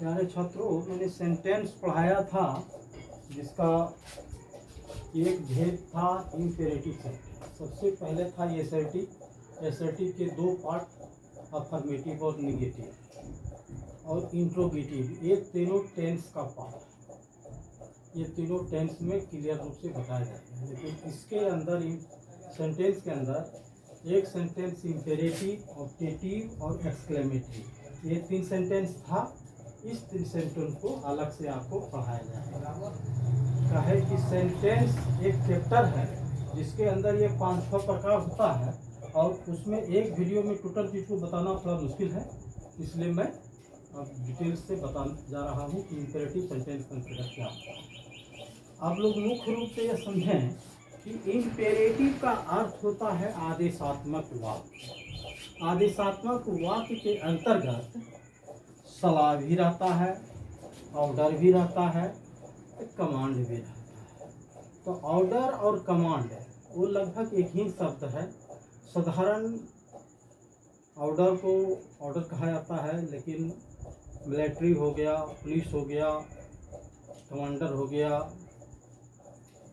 प्यारे छात्रों, मैंने सेंटेंस पढ़ाया था जिसका एक भेद था इम्पेरेटिव सेंटेंस। सबसे पहले था एसर्टिव। एसर्टिव के दो पार्ट, अफर्मेटिव और निगेटिव और इंट्रोगेटिव, ये तीनों टेंस का पार्ट। ये तीनों टेंस में क्लियर रूप से बताया जाता है, लेकिन इसके अंदर सेंटेंस के अंदर एक सेंटेंस इम्पेरेटिव, ऑब्जेक्टिव और एक्सक्लेमेटरी, ये तीन सेंटेंस था। इस तीन सेंटेंस को अलग से आपको पढ़ाया जाएगा। कहे कि सेंटेंस एक चैप्टर है जिसके अंदर ये 5-6 प्रकार होता है, और उसमें एक वीडियो में टोटल चीज को बताना थोड़ा मुश्किल है, इसलिए मैं अब डिटेल्स से बताने जा रहा हूँ कि इम्पेरेटिव सेंटेंस कंसिडर क्या होता है। आप लोग मुख्य रूप से यह समझें कि इम्पेरेटिव का अर्थ होता है आदेशात्मक वाक्य। आदेशात्मक वाक्य के अंतर्गत सलाह भी रहता है, ऑर्डर भी रहता है, कमांड भी रहता है। तो ऑर्डर और कमांड वो लगभग एक ही शब्द है। साधारण ऑर्डर को ऑर्डर कहा जाता है, लेकिन मिलिट्री हो गया, पुलिस हो गया, कमांडर हो गया,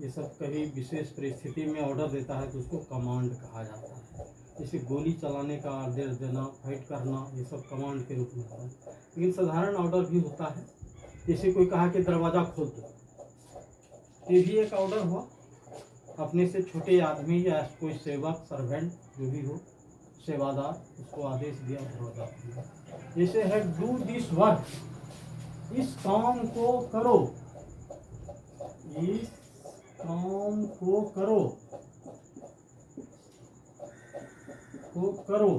ये सब कभी विशेष परिस्थिति में ऑर्डर देता है तो उसको कमांड कहा जाता है। जैसे गोली चलाने का आदेश देना, फाइट करना, ये सब कमांड के रूप में होता है। लेकिन साधारण ऑर्डर भी होता है, जैसे कोई कहा कि दरवाज़ा खोल दो, ये भी एक ऑर्डर हुआ। अपने से छोटे आदमी या कोई सेवक, सर्वेंट जो भी हो, सेवादार, उसको आदेश दिया दरवाज़ा खोलो। जैसे है डू दिस वर्क, इस काम को करो, इस काम को करो, को करो।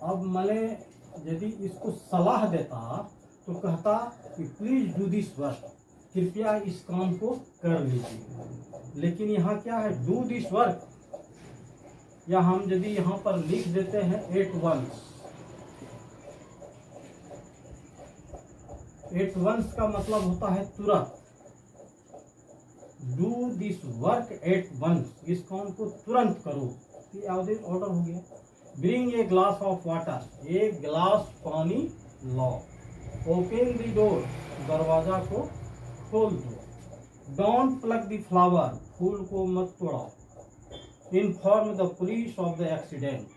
अब मैंने यदि इसको सलाह देता तो कहता कि प्लीज डू दिस वर्क, कृपया इस काम को कर लीजिए। लेकिन यहाँ क्या है, डू दिस वर्क, या हम यदि यहाँ पर लिख देते हैं एट वंस। एट वंस का मतलब होता है तुरंत। Do this work at once, इस काम को तुरंत करो, ये ऑर्डर हो गया। Bring a glass of water, एक गिलास पानी लाओ। ओपन द डोर, दरवाजा को खोल दो। डोंट प्लग द फ्लावर, फूल को मत तोड़ो। Inform the police of the accident,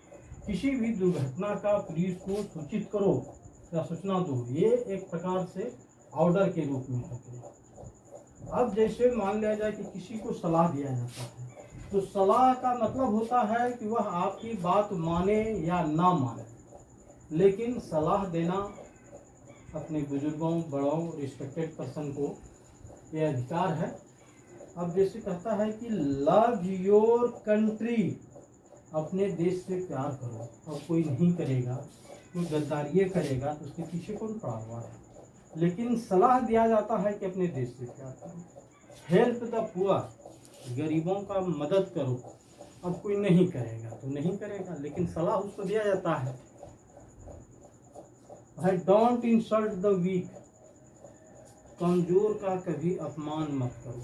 किसी भी दुर्घटना का पुलिस को सूचित करो या सूचना दो। ये एक प्रकार से ऑर्डर के रूप में हो गया। अब जैसे मान लिया जाए कि किसी को सलाह दिया जाता है, तो सलाह का मतलब होता है कि वह आपकी बात माने या ना माने, लेकिन सलाह देना अपने बुजुर्गों, बड़ों, रिस्पेक्टेड पर्सन को ये अधिकार है। अब जैसे कहता है कि लव योर कंट्री, अपने देश से प्यार करो, और कोई नहीं करेगा, कोई गद्दारी करेगा तो उसके पीछे कौन पड़ा हुआ है। लेकिन सलाह दिया जाता है कि अपने देश से प्यार करो। हेल्प द पुअर, गरीबों का मदद करो। अब कोई नहीं करेगा तो नहीं करेगा, लेकिन सलाह उसको दिया जाता है। भाई डोंट इंसल्ट द वीक, कमजोर का कभी अपमान मत करो।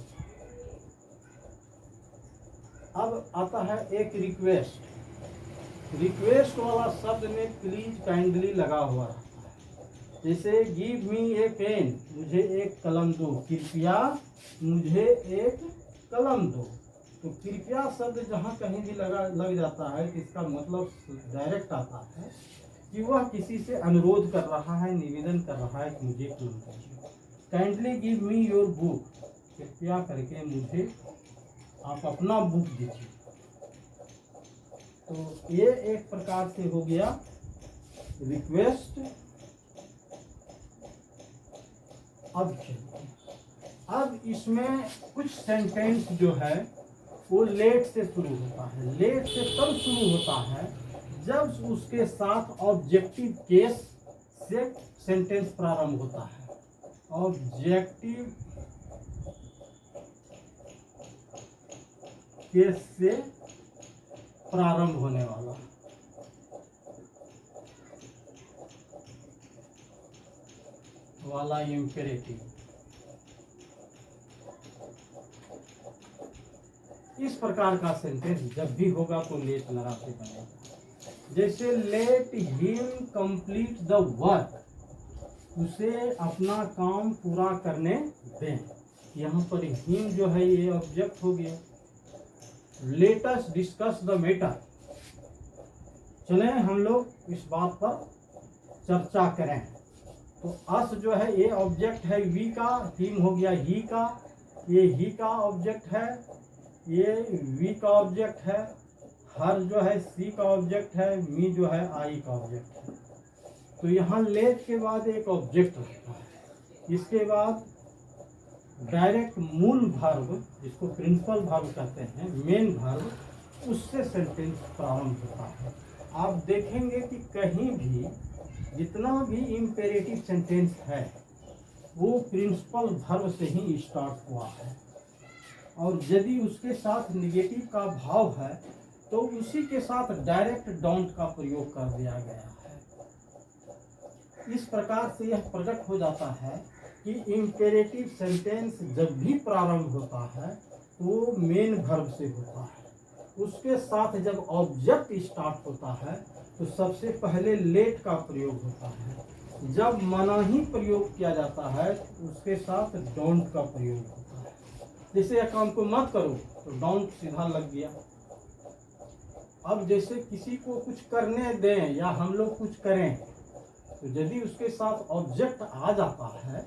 अब आता है एक रिक्वेस्ट। रिक्वेस्ट वाला शब्द में प्लीज, काइंडली लगा हुआ है। जैसे गिव मी ए पेन, मुझे एक कलम दो, कृपया मुझे एक कलम दो। तो कृपया शब्द जहाँ कहीं भी लग जाता है तो इसका मतलब डायरेक्ट आता है कि वह किसी से अनुरोध कर रहा है, निवेदन कर रहा है कि मुझे कलम दीजिए। Kindly give me your book, कृपया करके मुझे आप अपना बुक दीजिए। तो ये एक प्रकार से हो गया रिक्वेस्ट। अब इसमें कुछ सेंटेंस जो है वो लेट से शुरू होता है। लेट से तब शुरू होता है जब उसके साथ ऑब्जेक्टिव केस से सेंटेंस प्रारंभ होता है। ऑब्जेक्टिव केस से प्रारंभ होने वाला इम्पेरेटिव। इस प्रकार का सेंटेंस जब भी होगा तो लेट लगा के बनेगा। जैसे let him complete the work, उसे अपना काम पूरा करने दें। यहाँ पर हिम जो है ये ऑब्जेक्ट हो गया। Let us discuss the matter, चलें हम लोग इस बात पर चर्चा करें। तो अस जो है ये ऑब्जेक्ट है वी का, हिम हो गया ही का, ये ही का ऑब्जेक्ट है, ये वी का ऑब्जेक्ट है, हर जो है सी का ऑब्जेक्ट है, मी जो है आई का ऑब्जेक्ट है। तो यहाँ लेट के बाद एक ऑब्जेक्ट रहता है, इसके बाद डायरेक्ट मूल वर्ब जिसको प्रिंसिपल वर्ब कहते हैं, मेन वर्ब, उससे सेंटेंस प्रारंभ होता है। आप देखेंगे कि कहीं भी जितना भी इम्पेरेटिव सेंटेंस है वो प्रिंसिपल वर्ब से ही स्टार्ट हुआ है, और यदि उसके साथ निगेटिव का भाव है तो उसी के साथ डायरेक्ट डोंट का प्रयोग कर दिया गया है। इस प्रकार से यह प्रकट हो जाता है कि इम्पेरेटिव सेंटेंस जब भी प्रारंभ होता है वो मेन वर्ब से होता है। उसके साथ जब ऑब्जेक्ट स्टार्ट होता है तो सबसे पहले लेट का प्रयोग होता है। जब मना ही प्रयोग किया जाता है उसके साथ डोंट का प्रयोग होता है। जैसे यह काम को मत करो तो डोंट सीधा लग गया। अब जैसे किसी को कुछ करने दें या हम लोग कुछ करें तो यदि उसके साथ ऑब्जेक्ट आ जाता है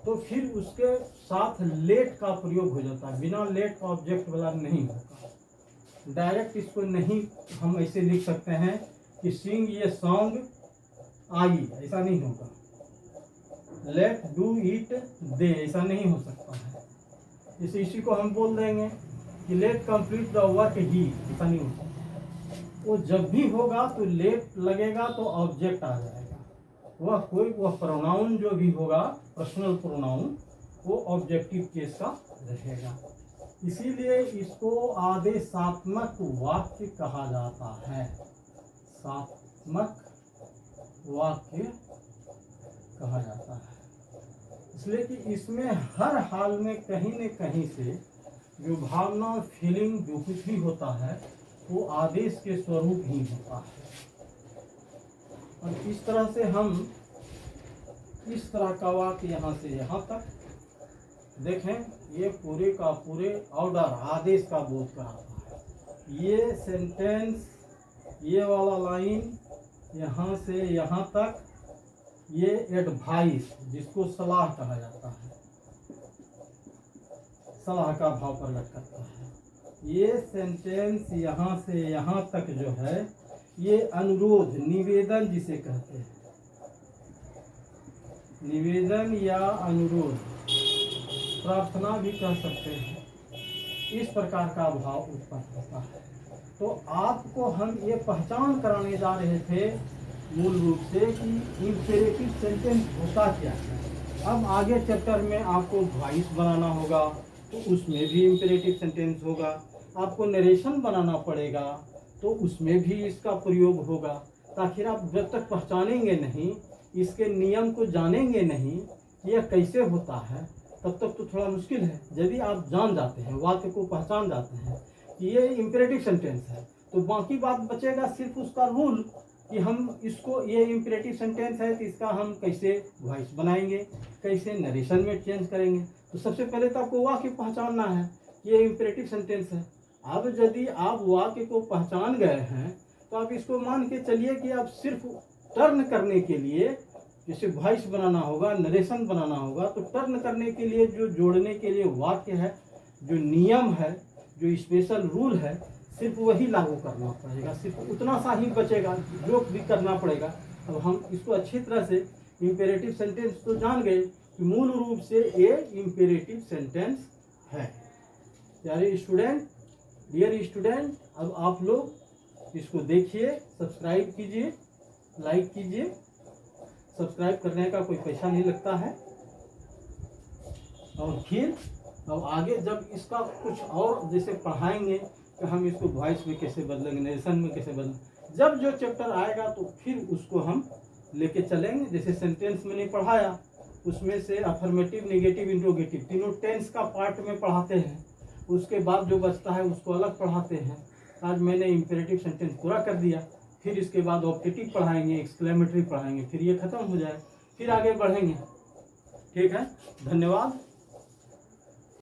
तो फिर उसके साथ लेट का प्रयोग हो जाता है। बिना लेट का ऑब्जेक्ट वाला नहीं होगा। डायरेक्ट इसको नहीं हम ऐसे लिख सकते हैं कि सिंग ये सॉन्ग आई, ऐसा नहीं होगा। लेट डू इट दे, ऐसा नहीं हो सकता है। जैसे इसी को हम बोल देंगे कि लेट कंप्लीट द वर्क ही, ऐसा नहीं हो सकता। वो जब भी होगा तो लेट लगेगा तो ऑब्जेक्ट आ जाएगा। वह प्रोनाउन जो भी होगा, पर्सनल प्रोनाउन, वो ऑब्जेक्टिव केस का रहेगा। इसीलिए इसको आदेशात्मक वाक्य कहा जाता है। सात्मक वाक्य कहा जाता है इसलिए कि इसमें हर हाल में कहीं न कहीं से जो भावना, फीलिंग, जो कुछ भी होता है वो आदेश के स्वरूप ही होता है। और इस तरह से हम इस तरह का वाक्य यहाँ से यहाँ तक देखें, ये पूरे का पूरे ऑर्डर आदेश का बोध कराता है। ये सेंटेंस, ये वाला लाइन यहाँ से यहाँ तक, ये एडवाइस जिसको सलाह कहा जाता है, सलाह का भाव प्रकट करता है। ये सेंटेंस यहाँ से यहाँ तक जो है ये अनुरोध, निवेदन जिसे कहते हैं, निवेदन या अनुरोध, प्रार्थना भी कह सकते हैं, इस प्रकार का भाव उत्पन्न होता है। तो आपको हम ये पहचान कराने जा रहे थे मूल रूप से कि इम्पेरेटिव सेंटेंस होता क्या है। अब आगे चैप्टर में आपको वॉइस बनाना होगा तो उसमें भी इम्पेरेटिव सेंटेंस होगा। आपको नरेशन बनाना पड़ेगा तो उसमें भी इसका प्रयोग होगा। ताकि आप जब तक पहचानेंगे नहीं, इसके नियम को जानेंगे नहीं, यह कैसे होता है, तब तक तो थोड़ा मुश्किल है। यदि आप जान जाते हैं, वाक्य को पहचान जाते हैं कि ये इम्पेरेटिव सेंटेंस है, तो बाकी बात बचेगा सिर्फ उसका रूल कि हम इसको, ये इम्पेरेटिव सेंटेंस है तो इसका हम कैसे वॉइस बनाएंगे, कैसे नरेशन में चेंज करेंगे। तो सबसे पहले तो आपको वाक्य पहचानना है कि ये इम्पेरेटिव सेंटेंस है। अब यदि आप वाक्य को पहचान गए हैं तो आप इसको मान के चलिए कि आप सिर्फ टर्न करने के लिए, जैसे वॉइस बनाना होगा, नरेशन बनाना होगा, तो टर्न करने के लिए जो जोड़ने के लिए वाक्य है, जो नियम है, जो स्पेशल रूल है, सिर्फ वही लागू करना पड़ेगा। सिर्फ उतना सा ही बचेगा, जो भी करना पड़ेगा। अब हम इसको अच्छी तरह से इम्पेरेटिव सेंटेंस तो जान गए कि मूल रूप से ये इम्पेरेटिव सेंटेंस है। प्यारे स्टूडेंट, डियर स्टूडेंट, अब आप लोग इसको देखिए, सब्सक्राइब कीजिए, लाइक कीजिए। सब्सक्राइब करने का कोई पैसा नहीं लगता है। और फिर अब आगे जब इसका कुछ और जैसे पढ़ाएंगे कि हम इसको वॉइस में कैसे बदलेंगे, नरेशन में कैसे बदलेंगे, जब जो चैप्टर आएगा तो फिर उसको हम लेके चलेंगे। जैसे सेंटेंस में नहीं पढ़ाया, उसमें से अफर्मेटिव, नेगेटिव, इंट्रोगेटिव तीनों टेंस का पार्ट में पढ़ाते हैं। उसके बाद जो बचता है उसको अलग पढ़ाते हैं। आज मैंने इम्पेरेटिव सेंटेंस पूरा कर दिया, फिर इसके बाद ऑब्जेक्टिव पढ़ाएंगे, एक्सक्लेमेटरी पढ़ाएंगे, फिर ये खत्म हो जाए। फिर आगे बढ़ेंगे। ठीक है, धन्यवाद।